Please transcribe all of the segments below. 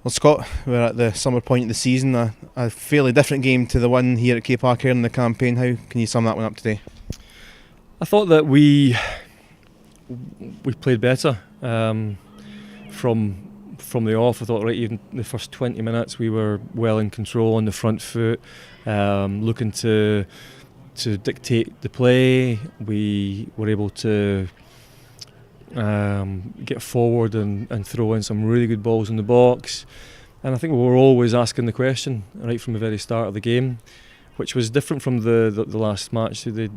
Well, Scott, we're at the summer point of the season, a fairly different game to the one here at K Park in the campaign. How can you sum that one up today? I thought that we played better from the off. I thought right even the first 20 minutes we were well in control on the front foot, looking to dictate the play. We were able to get forward and throw in some really good balls in the box, and I think we were always asking the question right from the very start of the game, which was different from the last match. We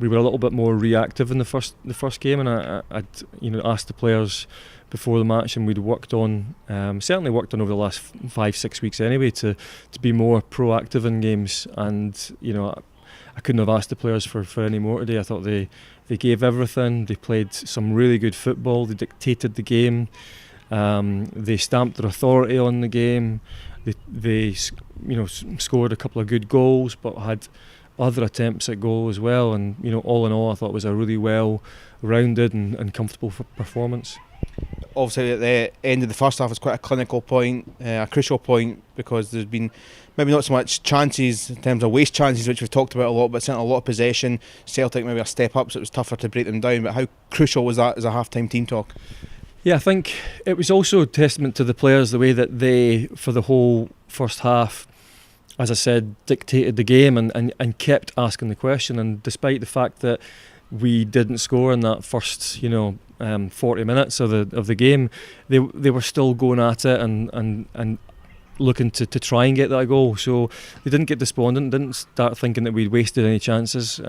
were a little bit more reactive in the first game, and I'd asked the players before the match, and we'd certainly worked on over the last 5-6 weeks anyway to be more proactive in games. And I couldn't have asked the players for any more today. I thought they gave everything. They played some really good football. They dictated the game. They stamped their authority on the game. They scored a couple of good goals, but had other attempts at goal as well. And all in all, I thought it was a really well-rounded and comfortable performance. Obviously, at the end of the first half, it's quite a clinical point, a crucial point, because there's been maybe not so much chances in terms of waste chances, which we've talked about a lot, but certainly a lot of possession. Celtic maybe a step up, so it was tougher to break them down. But how crucial was that as a half-time team talk? Yeah, I think it was also a testament to the players, the way that they, for the whole first half, as I said, dictated the game and kept asking the question. And despite the fact that we didn't score in that first 40 minutes of the game, they were still going at it and looking to try and get that goal. So they didn't get despondent, didn't start thinking that we'd wasted any chances,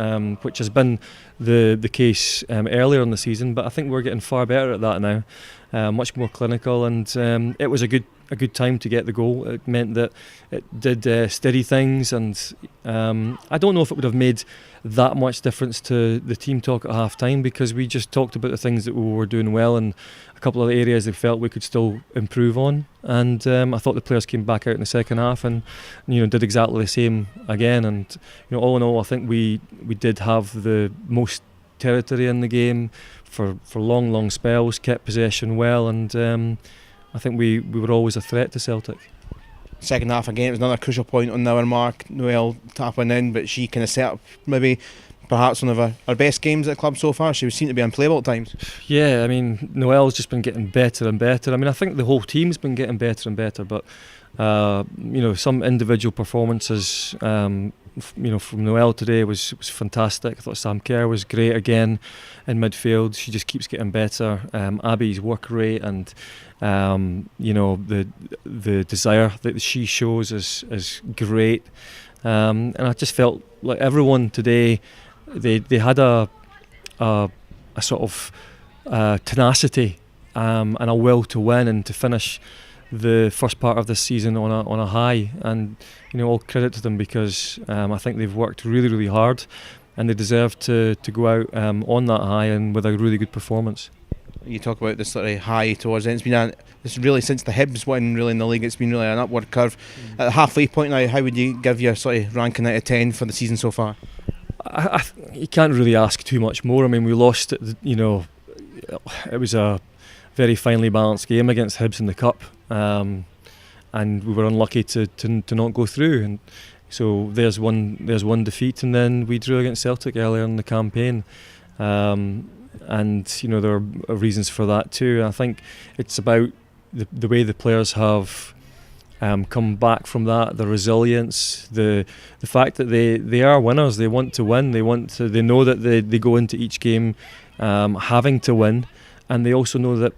which has been the case earlier in the season. But I think we're getting far better at that now, much more clinical, and it was a good time to get the goal. It meant that it did steady things, and I don't know if it would have made that much difference to the team talk at half time, because we just talked about the things that we were doing well and a couple of the areas they felt we could still improve on. And I thought the players came back out in the second half and did exactly the same again. And all in all, I think we did have the most territory in the game for long spells, kept possession well, and I think we were always a threat to Celtic. Second half again, it was another crucial point on our mark. Noelle tapping in, but she kind of set up maybe perhaps one of her best games at the club so far. She seemed to be unplayable at times. Yeah, I mean, Noelle's just been getting better and better. I mean, I think the whole team's been getting better and better, but some individual performances from Noelle today was fantastic. I thought Sam Kerr was great again in midfield. She just keeps getting better. Abby's work rate and the desire that she shows is great. And I just felt like everyone today, they had a sort of tenacity and a will to win and to finish the first part of this season on a high, and all credit to them, because I think they've worked really, really hard, and they deserve to go out on that high and with a really good performance. You talk about this sort of high towards it. It's really since the Hibs win really in the league, it's been really an upward curve. At the halfway point now, how would you give your sort of ranking out of 10 for the season so far? You can't really ask too much more. I mean, we lost it, it was a very finely balanced game against Hibs in the Cup, and we were unlucky to not go through. And so there's one defeat, and then we drew against Celtic earlier in the campaign. And there are reasons for that too. I think it's about the way the players have come back from that, the resilience, the fact that they are winners. They want to win. They know that they go into each game having to win, and they also know that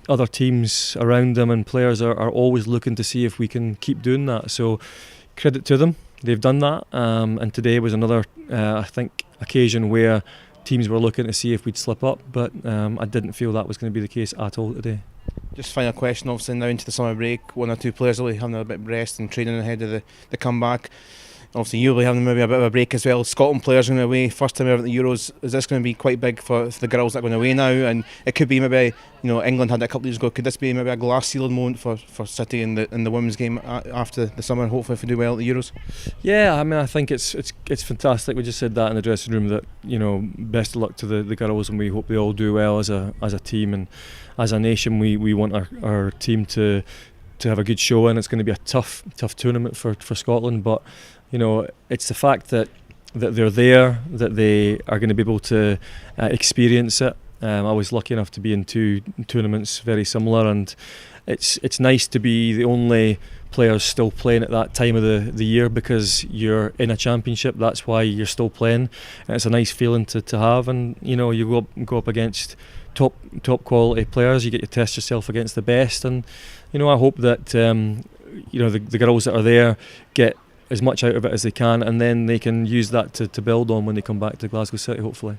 other teams around them and players are always looking to see if we can keep doing that. So credit to them. They've done that, and today was another I think occasion where teams were looking to see if we'd slip up, but I didn't feel that was going to be the case at all today. Just final question, obviously now into the summer break, one or two players will be having a bit of rest and training ahead of the comeback. Obviously, you'll be having maybe a bit of a break as well. Scotland players going away, first time ever at the Euros. Is this going to be quite big for the girls that are going away now? And it could be maybe, England had it a couple of years ago. Could this be maybe a glass ceiling moment for City in the women's game after the summer? Hopefully, if we do well at the Euros. Yeah, I mean, I think it's fantastic. We just said that in the dressing room that best of luck to the girls, and we hope they all do well as a team and as a nation. We want our team to have a good show, and it's going to be a tough tournament for Scotland, but it's the fact that they're there, that they are going to be able to experience it. I was lucky enough to be in 2 tournaments very similar, and it's nice to be the only players still playing at that time of the year, because you're in a championship. That's why you're still playing, and it's a nice feeling to have. And you go up against top quality players. You get to test yourself against the best, and I hope that the girls that are there get as much out of it as they can, and then they can use that to build on when they come back to Glasgow City, hopefully.